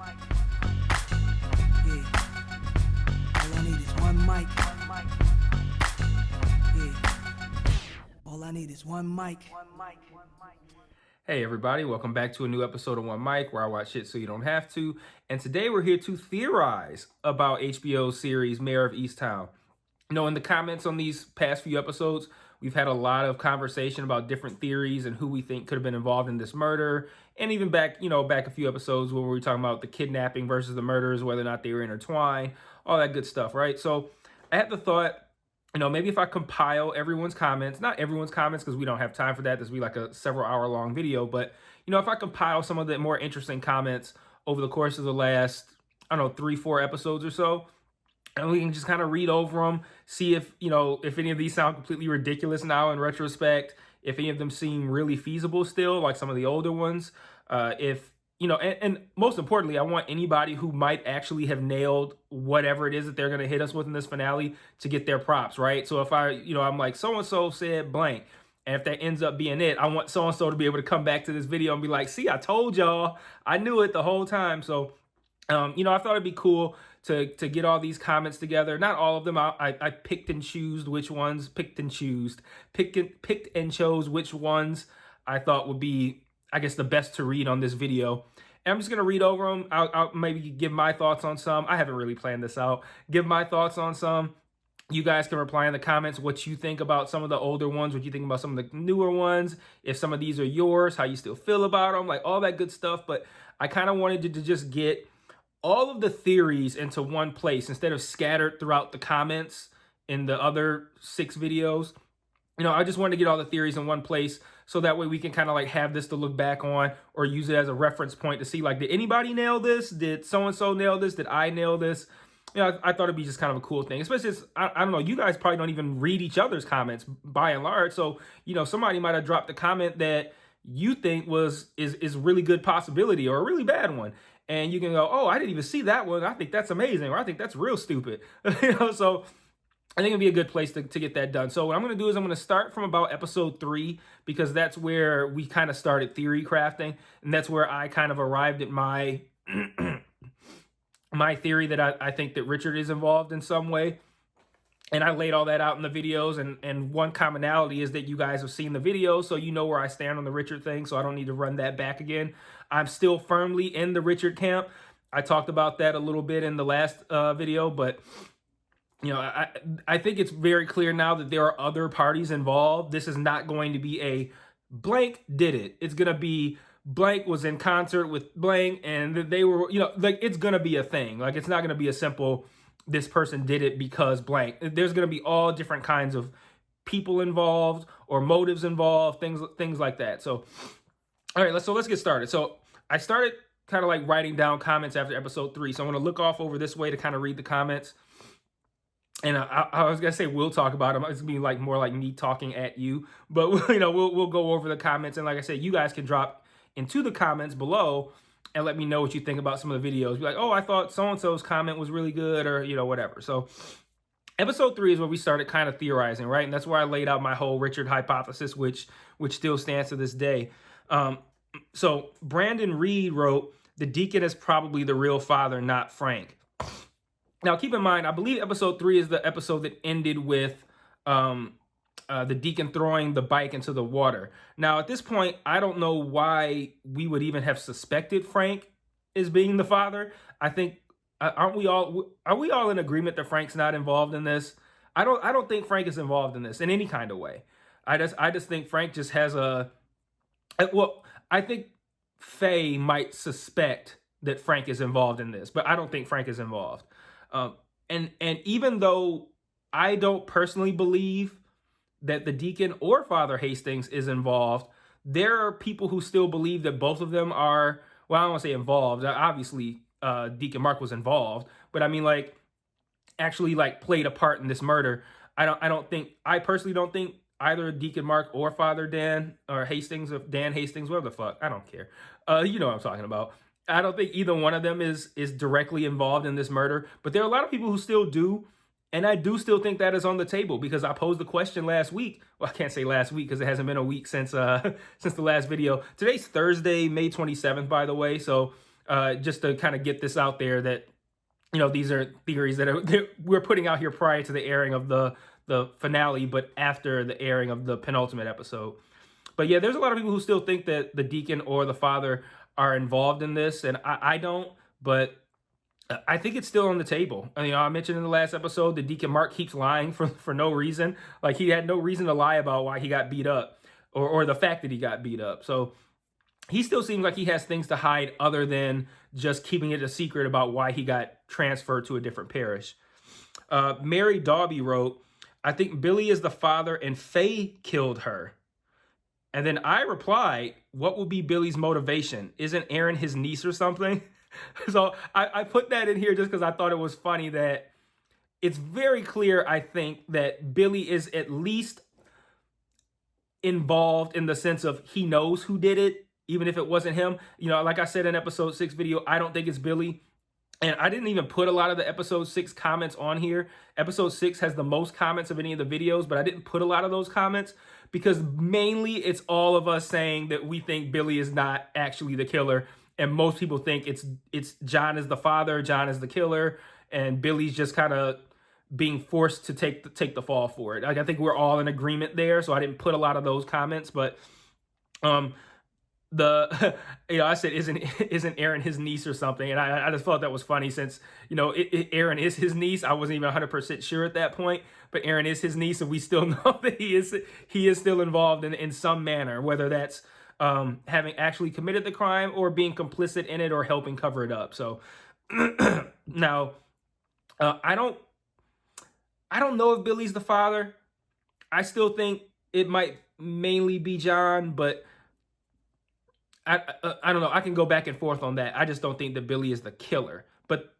Yeah. All I need is one mic. Yeah. All I need is one mic. Hey everybody, welcome back to a new episode of One Mic, where I watch shit so you don't have to. And today we're here to theorize about HBO's series Mare of Easttown. You know, in the comments on these past few episodes, we've had a lot of conversation about different theories and who we think could have been involved in this murder. And even back a few episodes where we were talking about the kidnapping versus the murders, whether or not they were intertwined, all that good stuff, right? So I had the thought, maybe if I compile everyone's comments, not everyone's comments because we don't have time for that. This will be like a several hour long video. But, if I compile some of the more interesting comments over the course of the last, 3-4 episodes or so, and we can just kind of read over them, see if any of these sound completely ridiculous now in retrospect, if any of them seem really feasible still, like some of the older ones. And most importantly, I want anybody who might actually have nailed whatever it is that they're going to hit us with in this finale to get their props, right? So if I'm like, so-and-so said blank, and if that ends up being it, I want so-and-so to be able to come back to this video and be like, see, I told y'all, I knew it the whole time. So, I thought it'd be cool to get all these comments together. Not all of them. I picked and chose which ones, picked and chose which ones I thought would be, I guess, the best to read on this video. And I'm just going to read over them. I'll maybe give my thoughts on some. I haven't really planned this out. Give my thoughts on some. You guys can reply in the comments what you think about some of the older ones, what you think about some of the newer ones, if some of these are yours, how you still feel about them, like all that good stuff. But I kind of wanted to just get all of the theories into one place instead of scattered throughout the comments in the other 6 videos. I just wanted to get all the theories in one place so that way we can kind of like have this to look back on or use it as a reference point to see, like, did anybody nail this? Did so-and-so nail this? Did I nail this? I thought it'd be just kind of a cool thing, especially as, I don't know, you guys probably don't even read each other's comments by and large. So, somebody might have dropped a comment that you think is really good possibility or a really bad one. And you can go, oh, I didn't even see that one. I think that's amazing. Or I think that's real stupid. So I think it'd be a good place to get that done. So what I'm going to do is I'm going to start from about episode 3, because that's where we kind of started theory crafting. And that's where I kind of arrived at my my theory that I think that Richard is involved in some way. And I laid all that out in the videos. And one commonality is that you guys have seen the video, so you know where I stand on the Richard thing. So I don't need to run that back again. I'm still firmly in the Richard camp. I talked about that a little bit in the last video, but I think it's very clear now that there are other parties involved. This is not going to be a blank did it. It's going to be blank was in concert with blank and they were, like, it's going to be a thing. Like, it's not going to be a simple, this person did it because blank. There's going to be all different kinds of people involved or motives involved, things like that. So, all right, let's get started. So I started kind of like writing down comments after episode 3. So I'm going to look off over this way to kind of read the comments. And I was gonna say we'll talk about them. It's gonna be like more like me talking at you, but we'll go over the comments. And like I said, you guys can drop into the comments below and let me know what you think about some of the videos. Be like, oh, I thought so and so's comment was really good, or whatever. So episode 3 is where we started kind of theorizing, right? And that's where I laid out my whole Richard hypothesis, which still stands to this day. So Brandon Reed wrote, "The deacon is probably the real father, not Frank." Now, keep in mind, I believe episode 3 is the episode that ended with the deacon throwing the bike into the water. Now, at this point, I don't know why we would even have suspected Frank as being the father. I think, are we all in agreement that Frank's not involved in this? I don't think Frank is involved in this in any kind of way. I just think Frank just has I think Faye might suspect that Frank is involved in this, but I don't think Frank is involved. And even though I don't personally believe that the deacon or Father Hastings is involved, there are people who still believe that both of them are, well, I don't want to say involved. Obviously, Deacon Mark was involved, but I mean, like, actually, like, played a part in this murder. I personally don't think either Deacon Mark or Father Dan or Hastings, or Dan Hastings, whatever the fuck, I don't care. You know what I'm talking about. I don't think either one of them is directly involved in this murder, but there are a lot of people who still do, and I do still think that is on the table, because I posed the question last week. Well, I can't say last week because it hasn't been a week since the last video. Today's Thursday, May 27th, by the way, so just to kind of get this out there that, you know, these are theories that we're putting out here prior to the airing of the finale, but after the airing of the penultimate episode. But yeah, there's a lot of people who still think that the deacon or the father are involved in this, and I don't, but I think it's still on the table. You know, I mentioned in the last episode, the deacon Mark keeps lying for no reason. Like, he had no reason to lie about why he got beat up, or the fact that he got beat up. So he still seems like he has things to hide other than just keeping it a secret about why he got transferred to a different parish. Mary Darby wrote, I think Billy is the father and Faye killed her. And then I replied, what would be Billy's motivation? Isn't Aaron his niece or something? So I put that in here just because I thought it was funny that it's very clear, I think, that Billy is at least involved in the sense of he knows who did it, even if it wasn't him. You know, like I said in episode 6 video, I don't think it's Billy. And I didn't even put a lot of the episode 6 comments on here. Episode 6 has the most comments of any of the videos, but I didn't put a lot of those comments because mainly it's all of us saying that we think Billy is not actually the killer. And most people think it's John is the father, John is the killer, and Billy's just kind of being forced to take the fall for it. Like, I think we're all in agreement there, so I didn't put a lot of those comments, but you know, I said, isn't Aaron his niece or something? And I just thought that was funny since, you know, Aaron is his niece. I wasn't even 100% sure at that point, but Aaron is his niece, and we still know that he is still involved in some manner, whether that's having actually committed the crime or being complicit in it or helping cover it up. So now, I don't know if Billy's the father. I still think it might mainly be John, but I don't know. I can go back and forth on that. I just don't think that Billy is the killer. But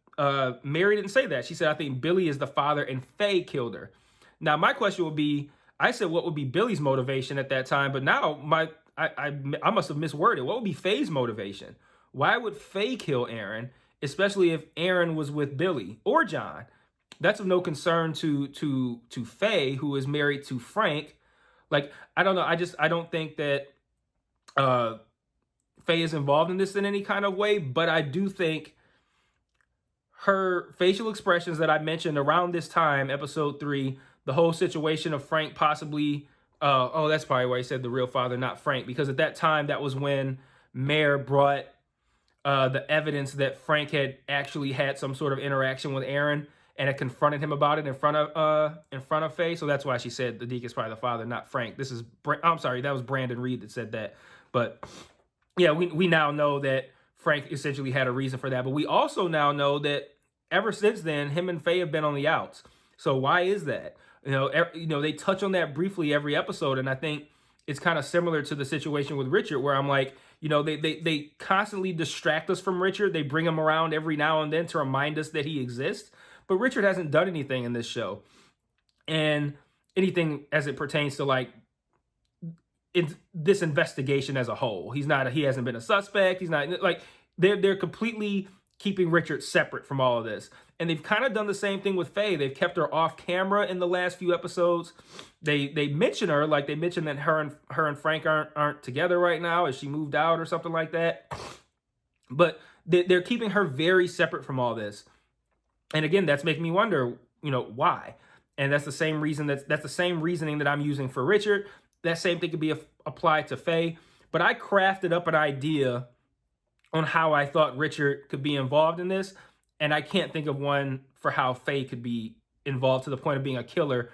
Mary didn't say that. She said, I think Billy is the father and Faye killed her. Now, my question would be, I said, what would be Billy's motivation at that time? But now I must have misworded. What would be Faye's motivation? Why would Faye kill Aaron, especially if Aaron was with Billy or John? That's of no concern to Faye, who is married to Frank. Like, I don't know. I don't think that Faye is involved in this in any kind of way, but I do think her facial expressions that I mentioned around this time, episode 3, the whole situation of Frank possibly, oh, that's probably why he said the real father, not Frank, because at that time, that was when Mare brought the evidence that Frank had actually had some sort of interaction with Aaron and had confronted him about it in front of Faye. So that's why she said the deacon's probably the father, not Frank. I'm sorry, that was Brandon Reed that said that. But yeah, we now know that Frank essentially had a reason for that. But we also now know that ever since then, him and Faye have been on the outs. So why is that? You know, they touch on that briefly every episode, and I think it's kind of similar to the situation with Richard, where I'm like, you know, they constantly distract us from Richard. They bring him around every now and then to remind us that he exists. But Richard hasn't done anything in this show, and anything as it pertains to like this investigation as a whole. He hasn't been a suspect. He's not like they're completely keeping Richard separate from all of this. And they've kind of done the same thing with Faye. They've kept her off camera in the last few episodes. They mention her, like they mentioned that her and Frank aren't together right now, as she moved out or something like that. But they're keeping her very separate from all this. And again, that's making me wonder, you know, why? And that's the same reason that's the same reasoning that I'm using for Richard. That same thing could be applied to Faye. But I crafted up an idea on how I thought Richard could be involved in this. And I can't think of one for how Faye could be involved to the point of being a killer,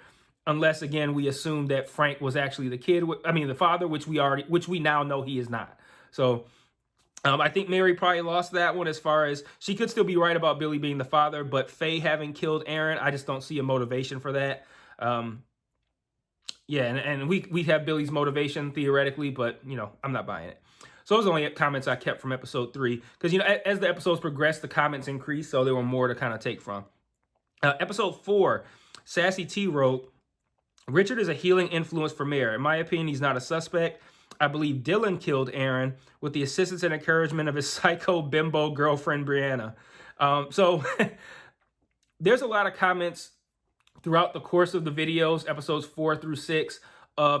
unless, again, we assume that Frank was actually the father, which we now know he is not. So I think Mary probably lost that one, as far as she could still be right about Billy being the father, but Faye having killed Aaron, I just don't see a motivation for that. Yeah, and we have Billy's motivation theoretically, but, you know, I'm not buying it. So those are only comments I kept from episode 3. Because, you know, as the episodes progressed, the comments increased, so there were more to kind of take from. Episode 4, Sassy T wrote, Richard is a healing influence for Mare. In my opinion, he's not a suspect. I believe Dylan killed Aaron with the assistance and encouragement of his psycho bimbo girlfriend, Brianna. So there's a lot of comments throughout the course of the videos, episodes 4 through 6,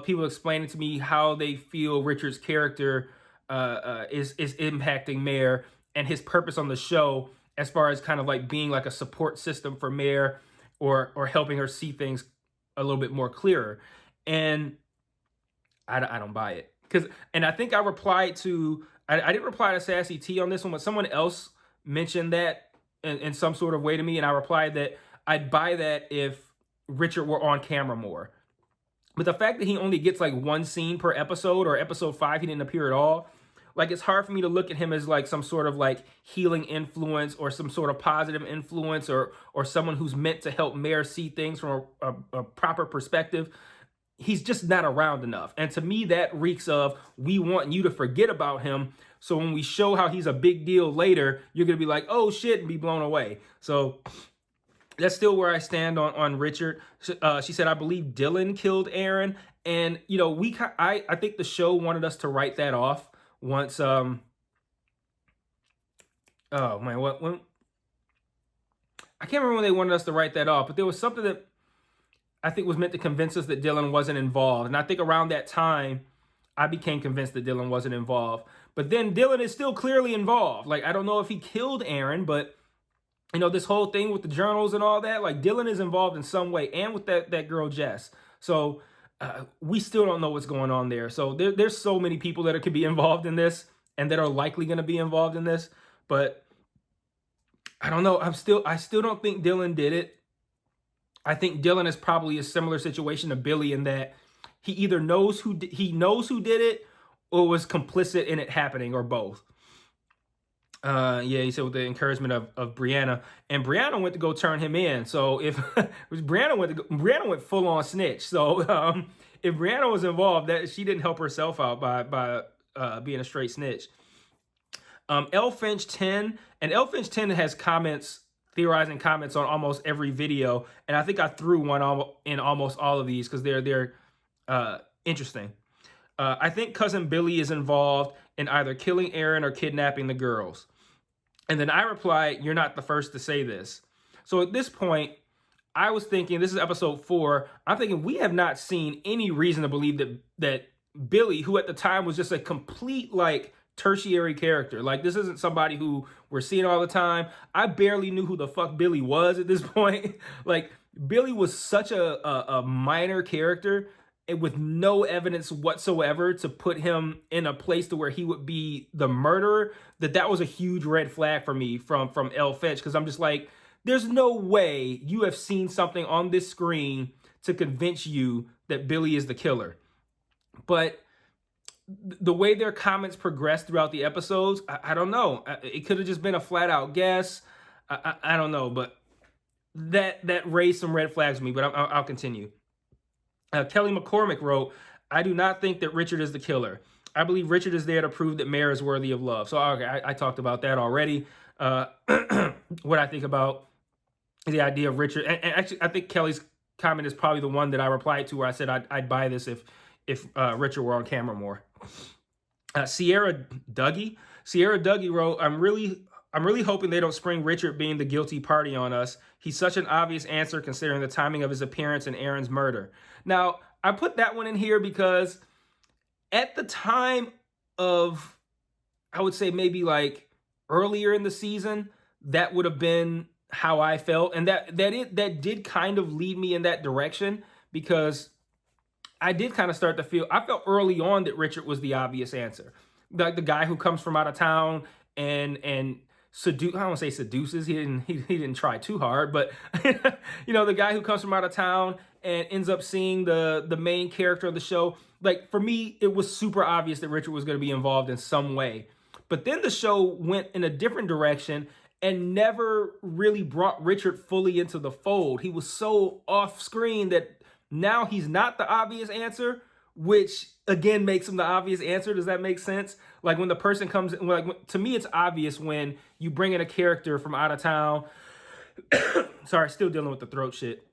people explaining to me how they feel Richard's character is impacting Mare. and his purpose on the show, as far as kind of like being like a support system for Mare, or helping her see things a little bit more clearer. And I don't buy it, and I think I replied to, I didn't reply to Sassy T on this one, but someone else mentioned that in some sort of way to me, and I replied that I'd buy that if Richard were on camera more. But the fact that he only gets like one scene per episode, or episode 5 he didn't appear at all, like, it's hard for me to look at him as like some sort of like healing influence, or some sort of positive influence, or someone who's meant to help Mare see things from a proper perspective. He's just not around enough. And to me, that reeks of, we want you to forget about him, so when we show how he's a big deal later, you're going to be like, oh shit, and be blown away. So that's still where I stand on Richard. She said, I believe Dylan killed Aaron. And, you know, I think the show wanted us to write that off once. Oh man, when I can't remember when they wanted us to write that off, but there was something that I think was meant to convince us that Dylan wasn't involved. And I think around that time, I became convinced that Dylan wasn't involved. But then Dylan is still clearly involved. Like, I don't know if he killed Aaron, but, you know, this whole thing with the journals and all that, like, Dylan is involved in some way, and with that girl, Jess. So we still don't know what's going on there. So there's so many people that could be involved in this, and that are likely going to be involved in this. But I don't know. I still don't think Dylan did it. I think Dylan is probably a similar situation to Billy, in that he either knows who did it, or was complicit in it happening, or both. Yeah, he said with the encouragement of Brianna, and Brianna went to go turn him in. So if Brianna went full on snitch. So if Brianna was involved, that she didn't help herself out by being a straight snitch. L Finch 10, and L Finch 10 has theorizing comments on almost every video, and I think I threw one in almost all of these because they're interesting. I think cousin Billy is involved in either killing Aaron or kidnapping the girls. And then I replied, you're not the first to say this. So at this point, I was thinking, this is episode 4, I'm thinking we have not seen any reason to believe that Billy, who at the time was just a complete like tertiary character, like this isn't somebody who we're seeing all the time. I barely knew who the fuck Billy was at this point. Like, Billy was such a minor character, and with no evidence whatsoever to put him in a place to where he would be the murderer, that was a huge red flag for me from L Finch, because I'm just like, there's no way you have seen something on this screen to convince you that Billy is the killer. But the way their comments progressed throughout the episodes, I don't know. It could have just been a flat out guess. I don't know, but that raised some red flags with me, but I'll continue. Kelly McCormick wrote, I do not think that Richard is the killer. I believe Richard is there to prove that Mare is worthy of love. So okay, I talked about that already. What I think about the idea of Richard, and actually I think Kelly's comment is probably the one that I replied to, where I said I'd buy this if Richard were on camera more. Sierra Dougie wrote, I'm really hoping they don't spring Richard being the guilty party on us. He's such an obvious answer considering the timing of his appearance in Aaron's murder. Now, I put that one in here because at the time of, I would say maybe like earlier in the season, that would have been how I felt. And that did kind of lead me in that direction, because I did kind of start to feel, I felt early on that Richard was the obvious answer. Like the guy who comes from out of town and I don't want to say seduces. He didn't try too hard, but you know, the guy who comes from out of town and ends up seeing the main character of the show. Like, for me, it was super obvious that Richard was going to be involved in some way. But then the show went in a different direction and never really brought Richard fully into the fold. He was so off screen that now he's not the obvious answer, which again makes him the obvious answer. Does that make sense? Like, when the person comes, like, to me, it's obvious when you bring in a character from out of town. Sorry, still dealing with the throat shit.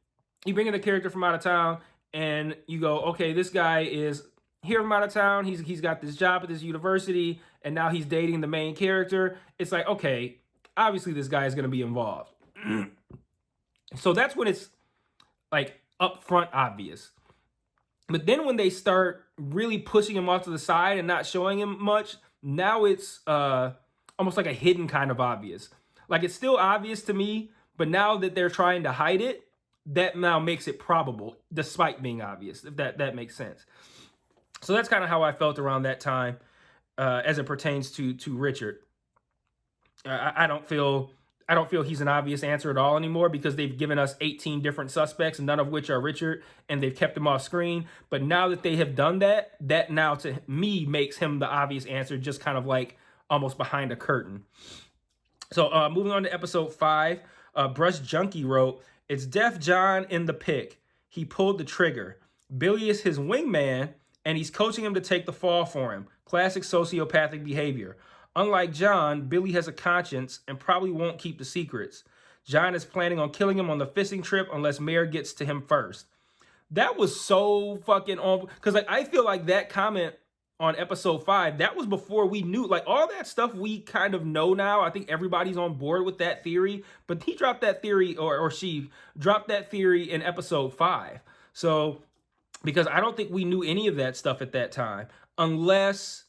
You bring in a character from out of town and you go, okay, this guy is here from out of town. He's got this job at this university, and now he's dating the main character. It's like, okay, obviously this guy is going to be involved. So that's when it's like upfront obvious. But then when they start really pushing him off to the side and not showing him much, now it's, oh almost like a hidden kind of obvious. Like it's still obvious to me, but now that they're trying to hide it, that now makes it probable, despite being obvious, if that makes sense. So that's kind of how I felt around that time as it pertains to Richard. I don't feel he's an obvious answer at all anymore because they've given us 18 different suspects, none of which are Richard, and they've kept him off screen. But now that they have done that, that now to me makes him the obvious answer, just kind of like almost behind a curtain. So moving on to episode 5, Brush Junkie wrote, "It's Def John in the pick. He pulled the trigger. Billy is his wingman, and he's coaching him to take the fall for him. Classic sociopathic behavior. Unlike John, Billy has a conscience and probably won't keep the secrets. John is planning on killing him on the fishing trip unless Mare gets to him first." That was so fucking on, because like I feel like that comment on episode 5, that was before we knew, like all that stuff we kind of know now. I think everybody's on board with that theory, but he dropped that theory, or she dropped that theory in episode 5. So, because I don't think we knew any of that stuff at that time, unless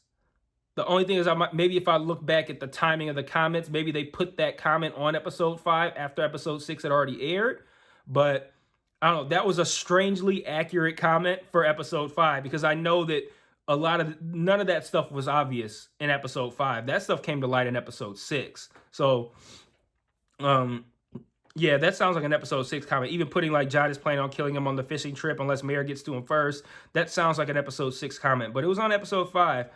the only thing is maybe if I look back at the timing of the comments, maybe they put that comment on episode 5 after episode 6 had already aired. But I don't know, that was a strangely accurate comment for episode 5, because I know that none of that stuff was obvious in episode 5. That stuff came to light in episode 6. So, yeah, that sounds like an episode 6 comment. Even putting like John is planning on killing him on the fishing trip unless Mare gets to him first. That sounds like an episode 6 comment, but it was on episode 5.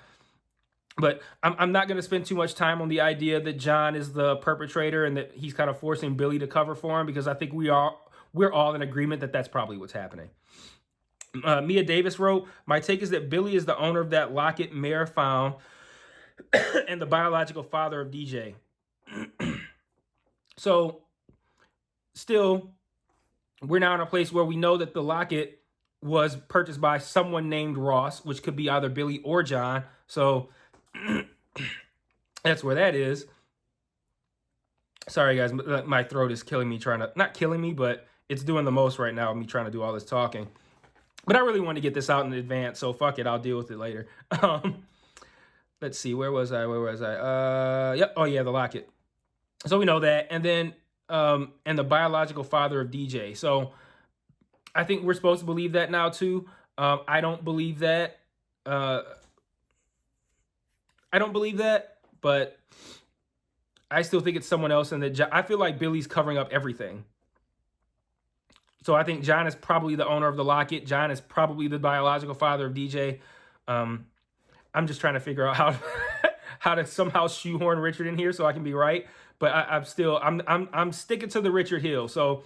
But I'm not going to spend too much time on the idea that John is the perpetrator and that he's kind of forcing Billy to cover for him, because I think we're all in agreement that that's probably what's happening. Mia Davis wrote, "My take is that Billy is the owner of that locket Mare found and the biological father of DJ." So still, we're now in a place where we know that the locket was purchased by someone named Ross, which could be either Billy or John. So that's where that is. Sorry, guys. My throat is killing me not killing me, but it's doing the most right now, me trying to do all this talking. But I really want to get this out in advance, so fuck it. I'll deal with it later. Let's see. Where was I? Yep. Oh, yeah, the locket. So we know that. And then, and the biological father of DJ. So I think we're supposed to believe that now, too. I don't believe that. But I still think it's someone else. And I feel like Billy's covering up everything. So I think John is probably the owner of the locket. John is probably the biological father of DJ. I'm just trying to figure out how to somehow shoehorn Richard in here so I can be right. But I'm sticking to the Richard Hill. So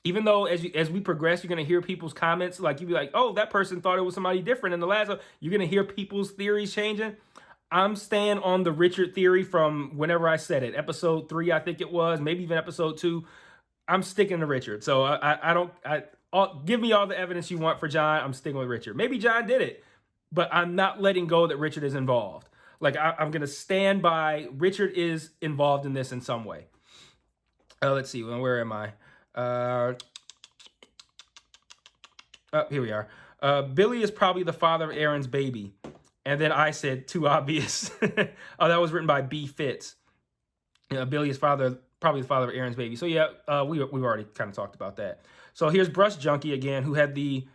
even though as we progress, you're gonna hear people's comments, like you'd be like, oh, that person thought it was somebody different in the last. You're gonna hear people's theories changing. I'm staying on the Richard theory from whenever I said it. Episode 3, I think it was, maybe even episode 2. I'm sticking to Richard. So give me all the evidence you want for John. I'm sticking with Richard. Maybe John did it, but I'm not letting go that Richard is involved. Like I'm going to stand by Richard is involved in this in some way. Let's see. Where am I? Here we are. Billy is probably the father of Aaron's baby. And then I said, too obvious. Oh, that was written by B. Fitz. Billy is probably the father of Aaron's baby. So yeah, we've already kind of talked about that. So here's Brush Junkie again, who had the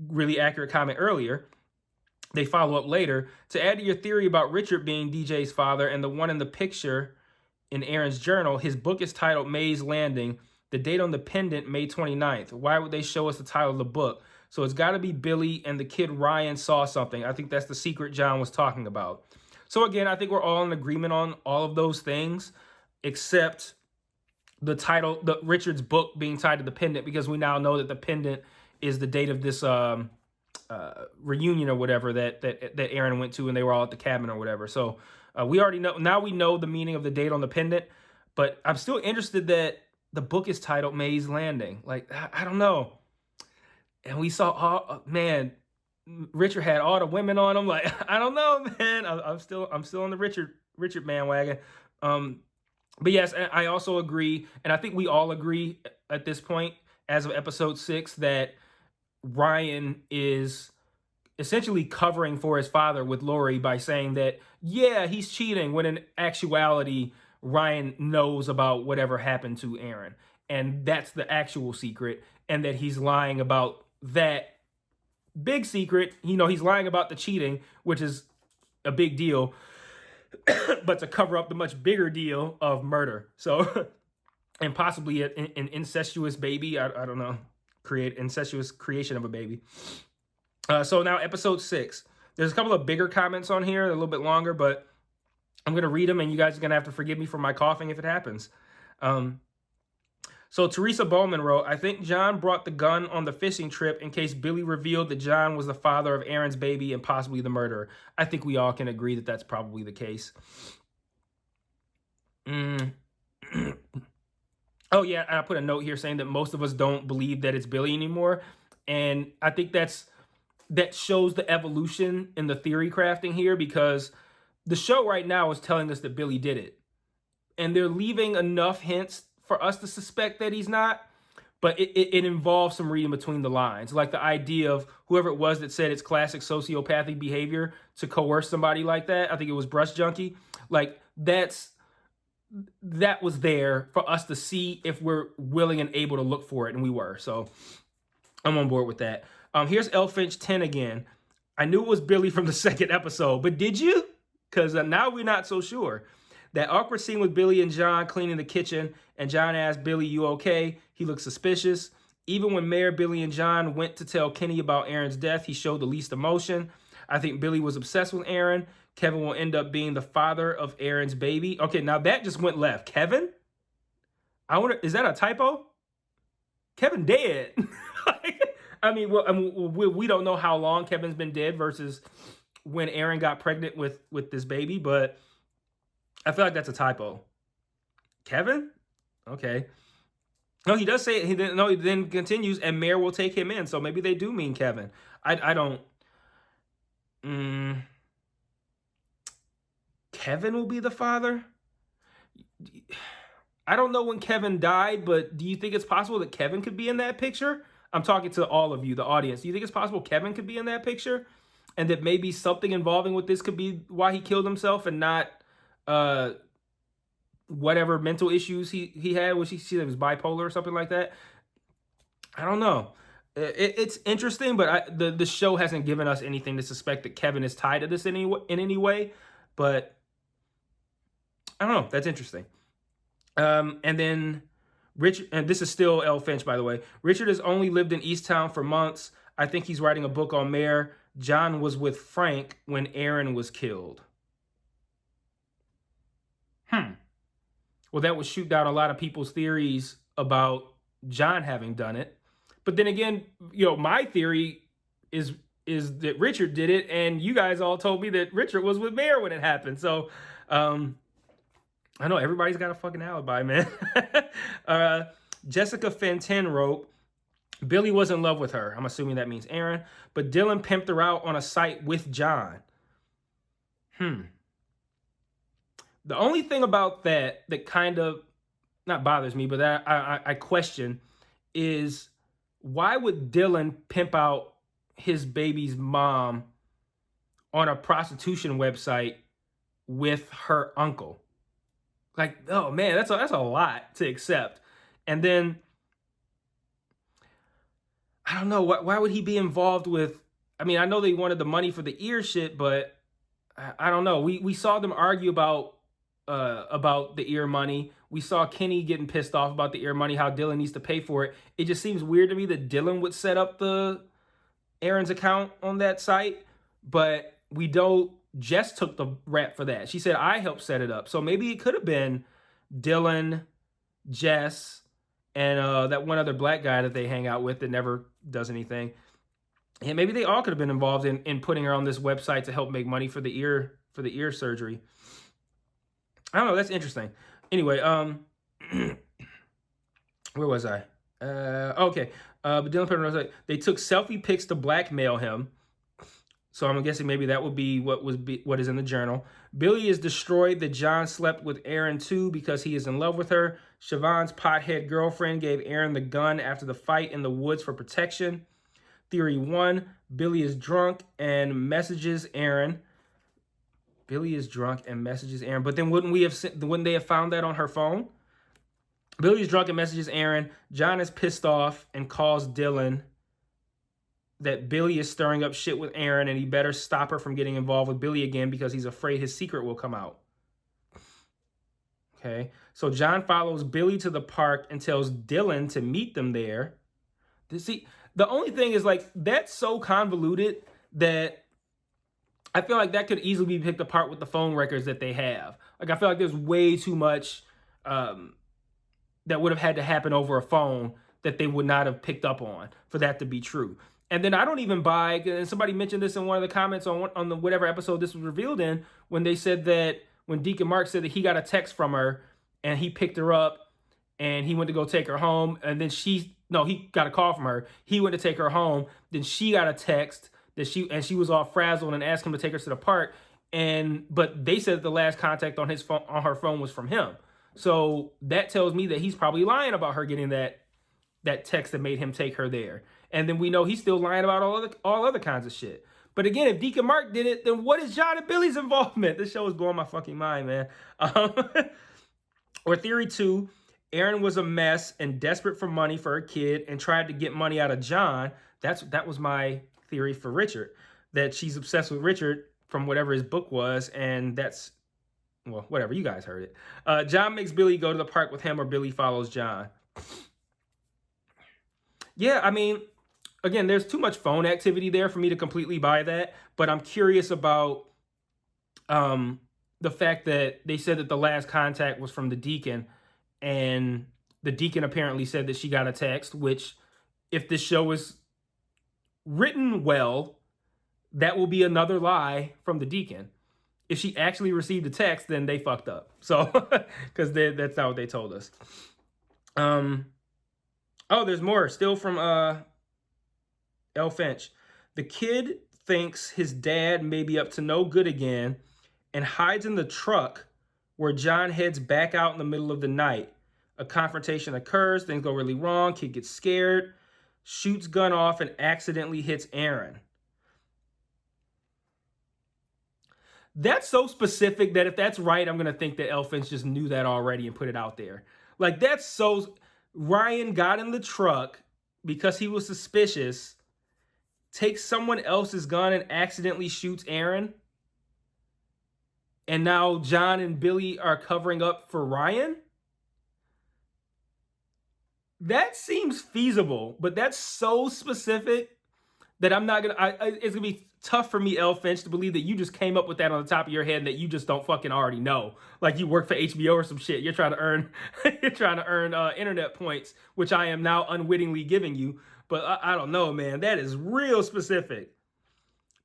really accurate comment earlier. They follow up later. "To add to your theory about Richard being DJ's father and the one in the picture in Aaron's journal, his book is titled May's Landing. The date on the pendant, May 29th. Why would they show us the title of the book? So it's got to be Billy and the kid Ryan saw something. I think that's the secret John was talking about." So again, I think we're all in agreement on all of those things, except the title, the Richard's book being tied to the pendant, because we now know that the pendant is the date of this reunion or whatever that Aaron went to, and they were all at the cabin or whatever. So we already know, now we know the meaning of the date on the pendant, but I'm still interested that the book is titled May's Landing. Like, I don't know. And we saw, man, Richard had all the women on him. Like, I don't know, man. I'm still on the Richard bandwagon. But yes, I also agree, and I think we all agree at this point, as of episode 6, that Ryan is essentially covering for his father with Lori by saying that, yeah, he's cheating, when in actuality, Ryan knows about whatever happened to Aaron. And that's the actual secret. And that he's lying about that big secret. He's lying about the cheating, which is a big deal, but to cover up the much bigger deal of murder. So, and possibly an incestuous baby. I don't know. Incestuous creation of a baby. So now episode 6. There's a couple of bigger comments on here, a little bit longer, but I'm going to read them, and you guys are going to have to forgive me for my coughing if it happens. So Teresa Bowman wrote, I think John brought the gun on the fishing trip in case Billy revealed that John was the father of Aaron's baby and possibly the murderer. I think we all can agree that that's probably the case. Oh, yeah, and I put a note here saying that most of us don't believe that it's Billy anymore. And I think that shows the evolution in the theory crafting here, because the show right now is telling us that Billy did it. And they're leaving enough hints for us to suspect that he's not. But it involves some reading between the lines. Like the idea of whoever it was that said it's classic sociopathic behavior to coerce somebody like that. I think it was Brush Junkie. Like that was there for us to see if we're willing and able to look for it, and we were. So I'm on board with that. Here's Elfinch 10 again. I knew it was Billy from the second episode, but did you? Because now we're not so sure. That awkward scene with Billy and John cleaning the kitchen, and John asked Billy, you okay? He looked suspicious. Even when Mayor, Billy, and John went to tell Kenny about Aaron's death, he showed the least emotion. I think Billy was obsessed with Aaron. Kevin will end up being the father of Aaron's baby. Okay, now that just went left. Kevin? I wonder, is that a typo? Kevin dead. We don't know how long Kevin's been dead versus when Aaron got pregnant with this baby, but I feel like that's a typo. Kevin? Okay. No, he does say it. He then continues, and Mayor will take him in. So maybe they do mean Kevin. I don't. Kevin will be the father? I don't know when Kevin died, but do you think it's possible that Kevin could be in that picture? I'm talking to all of you, the audience. Do you think it's possible Kevin could be in that picture? And that maybe something involving with this could be why he killed himself and not whatever mental issues he had, which he said it was bipolar or something like that. I don't know. It's interesting, but the show hasn't given us anything to suspect that Kevin is tied to this in any way. But I don't know. That's interesting. And then Richard, and this is still Elle Finch, by the way. Richard has only lived in Easttown for months. I think he's writing a book on Mare. John was with Frank when Aaron was killed. Well, that would shoot down a lot of people's theories about John having done it. But then again, my theory is that Richard did it, and you guys all told me that Richard was with Mare when it happened. So, I know everybody's got a fucking alibi, man. Jessica Fenton wrote, Billy was in love with her. I'm assuming that means Aaron. But Dylan pimped her out on a site with John. The only thing about that kind of not bothers me, but that I question is, why would Dylan pimp out his baby's mom on a prostitution website with her uncle? Like, oh man, that's a lot to accept. And then I don't know, why would he be involved with? I mean, I know they wanted the money for the ear shit, but I don't know. We saw them argue about the ear money. We saw Kenny getting pissed off about the ear money, how Dylan needs to pay for it. It just seems weird to me that Dylan would set up the Aaron's account on that site, but we don't. Jess took the rap for that. She said, I helped set it up. So maybe it could have been Dylan, Jess, and that one other black guy that they hang out with that never does anything. And maybe they all could have been involved in putting her on this website to help make money for the ear surgery. I don't know. That's interesting. Anyway, where was I? Okay. But Dylan put on, they took selfie pics to blackmail him. So I'm guessing maybe that would be what is in the journal. Billy is destroyed that John slept with Aaron too because he is in love with her. Siobhan's pothead girlfriend gave Aaron the gun after the fight in the woods for protection. Theory 1, Billy is drunk and messages Aaron. Billy is drunk and messages Aaron. But then wouldn't they have found that on her phone? Billy is drunk and messages Aaron. John is pissed off and calls Dylan that Billy is stirring up shit with Aaron and he better stop her from getting involved with Billy again because he's afraid his secret will come out. Okay, so John follows Billy to the park and tells Dylan to meet them there. See, the only thing is, like, that's so convoluted that I feel like that could easily be picked apart with the phone records that they have. Like, I feel like there's way too much that would have had to happen over a phone that they would not have picked up on for that to be true. And then I don't even buy, and somebody mentioned this in one of the comments on the whatever episode this was revealed in, when they said that, when Deacon Mark said that he got a text from her and he picked her up and he went to go take her home, and then he got a call from her. He went to take her home. Then she got a text that she was all frazzled and asked him to take her to the park. But they said that the last contact on her phone was from him. So that tells me that he's probably lying about her getting that text that made him take her there. And then we know he's still lying about all other kinds of shit. But again, if Deacon Mark did it, then what is John and Billy's involvement? This show is blowing my fucking mind, man. Or theory 2, Erin was a mess and desperate for money for her kid and tried to get money out of John. That was my theory for Richard, that she's obsessed with Richard from whatever his book was, and that's, well, whatever, you guys heard it. John makes Billy go to the park with him, or Billy follows John. Yeah, I mean, again, there's too much phone activity there for me to completely buy that, but I'm curious about the fact that they said that the last contact was from the deacon, and the deacon apparently said that she got a text, which, if this show is written well, that will be another lie from the deacon. If she actually received a text, then they fucked up. So, because that's not what they told us. Oh, there's more. Still from L. Finch. The kid thinks his dad may be up to no good again and hides in the truck where John heads back out in the middle of the night. A confrontation occurs. Things go really wrong. Kid gets scared, shoots gun off, and accidentally hits Aaron. That's so specific that if that's right, I'm going to think that L. Finch just knew that already and put it out there. Like, that's so... Ryan got in the truck because he was suspicious, takes someone else's gun and accidentally shoots Aaron. And now John and Billy are covering up for Ryan? That seems feasible, but that's so specific that I'm not going to... It's going to be tough for me, L. Finch, to believe that you just came up with that on the top of your head and that you just don't fucking already know. Like you work for HBO or some shit. You're trying to earn internet points, which I am now unwittingly giving you. But I don't know, man. That is real specific.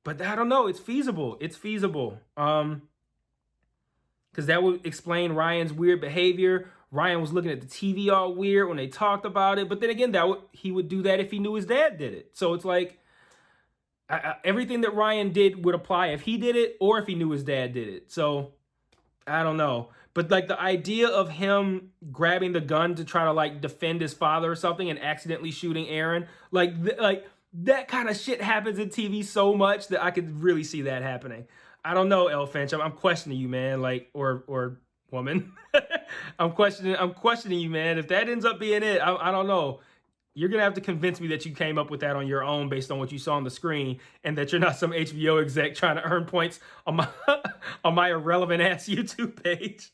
But I don't know. It's feasible. It's feasible. Because that would explain Ryan's weird behavior. Ryan was looking at the TV all weird when they talked about it. But then again, he would do that if he knew his dad did it. So it's like, everything that Ryan did would apply if he did it or if he knew his dad did it. So I don't know. But like the idea of him grabbing the gun to try to like defend his father or something and accidentally shooting Aaron, like that kind of shit happens in TV so much that I could really see that happening. I don't know, L. Finch. I'm questioning you, man. Like, or woman. I'm questioning you, man. If that ends up being it, I don't know. You're going to have to convince me that you came up with that on your own based on what you saw on the screen and that you're not some HBO exec trying to earn points on my on my irrelevant ass YouTube page.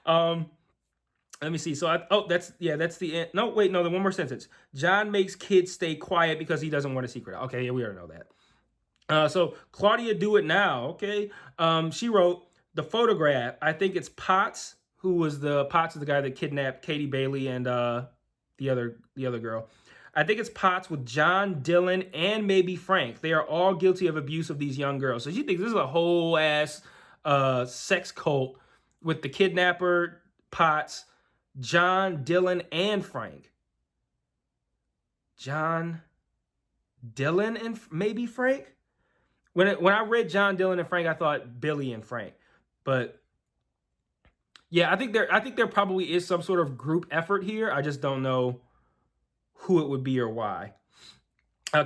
Let me see. So that's the end. No, wait, no, the one more sentence. John makes kids stay quiet because he doesn't want a secret. Okay, yeah, we already know that. So Claudia Do It Now, okay? She wrote the photograph. I think it's Potts, Potts is the guy that kidnapped Katie Bailey and the other girl. I think it's Potts with John, Dylan, and maybe Frank. They are all guilty of abuse of these young girls. So she thinks this is a whole ass sex cult with the kidnapper, Potts, John, Dylan, and Frank. John, Dylan, and maybe Frank? When I read John, Dylan, and Frank, I thought Billy and Frank. But yeah, I think there probably is some sort of group effort here. I just don't know who it would be or why.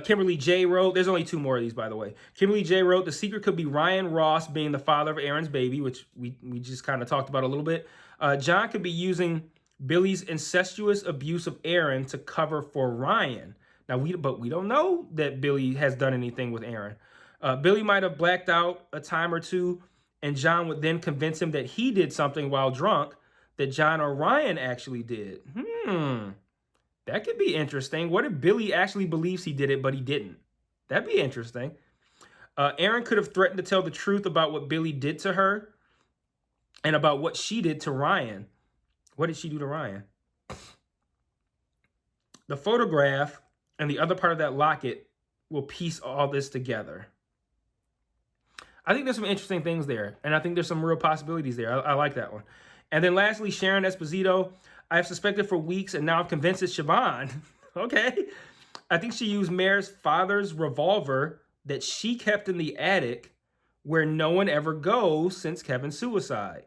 Kimberly J wrote, there's only 2 more of these, by the way. Kimberly J wrote, the secret could be Ryan Ross being the father of Aaron's baby, which we just kind of talked about a little bit. John could be using Billy's incestuous abuse of Aaron to cover for Ryan. Now, but we don't know that Billy has done anything with Aaron. Billy might have blacked out a time or two, and John would then convince him that he did something while drunk that John or Ryan actually did. That could be interesting. What if Billy actually believes he did it, but he didn't? That'd be interesting. Aaron could have threatened to tell the truth about what Billy did to her and about what she did to Ryan. What did she do to Ryan? The photograph and the other part of that locket will piece all this together. I think there's some interesting things there, and I think there's some real possibilities there. I like that one. And then lastly, Sharon Esposito. I have suspected for weeks, and now I'm convinced it's Siobhan. Okay. I think she used Mare's father's revolver that she kept in the attic where no one ever goes since Kevin's suicide.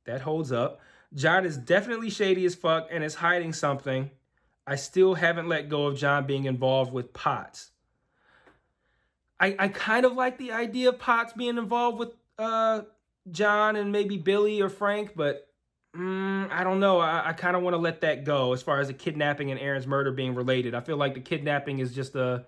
That holds up. John is definitely shady as fuck and is hiding something. I still haven't let go of John being involved with Potts. I kind of like the idea of Potts being involved with John and maybe Billy or Frank, but I don't know. I kind of want to let that go as far as the kidnapping and Aaron's murder being related. I feel like the kidnapping is just a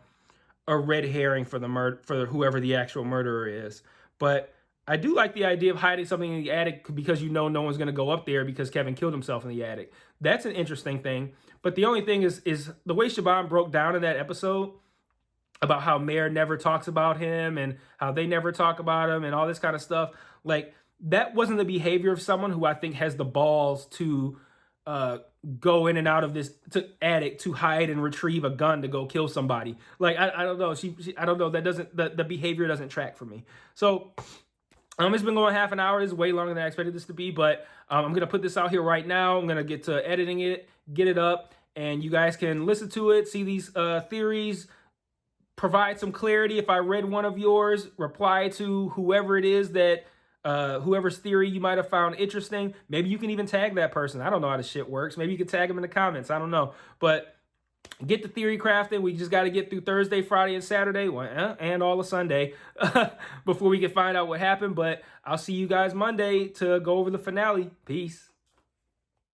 red herring for the murder, for whoever the actual murderer is. But I do like the idea of hiding something in the attic because no one's going to go up there because Kevin killed himself in the attic. That's an interesting thing. But the only thing is the way Siobhan broke down in that episode about how Mare never talks about him and how they never talk about him and all this kind of stuff. Like, that wasn't the behavior of someone who I think has the balls to go in and out of this attic to hide and retrieve a gun to go kill somebody. Like, I don't know. I don't know. That doesn't, the behavior doesn't track for me. So it's been going half an hour. This is way longer than I expected this to be, but I'm going to put this out here right now. I'm going to get to editing it, get it up, and you guys can listen to it, see these theories, provide some clarity. If I read one of yours, reply to whoever it is that, whoever's theory you might have found interesting. Maybe you can even tag that person. I don't know how this shit works. Maybe you can tag them in the comments. I don't know. But get the theory crafted. We just got to get through Thursday, Friday, and Saturday, and all of Sunday before we can find out what happened. But I'll see you guys Monday to go over the finale. Peace.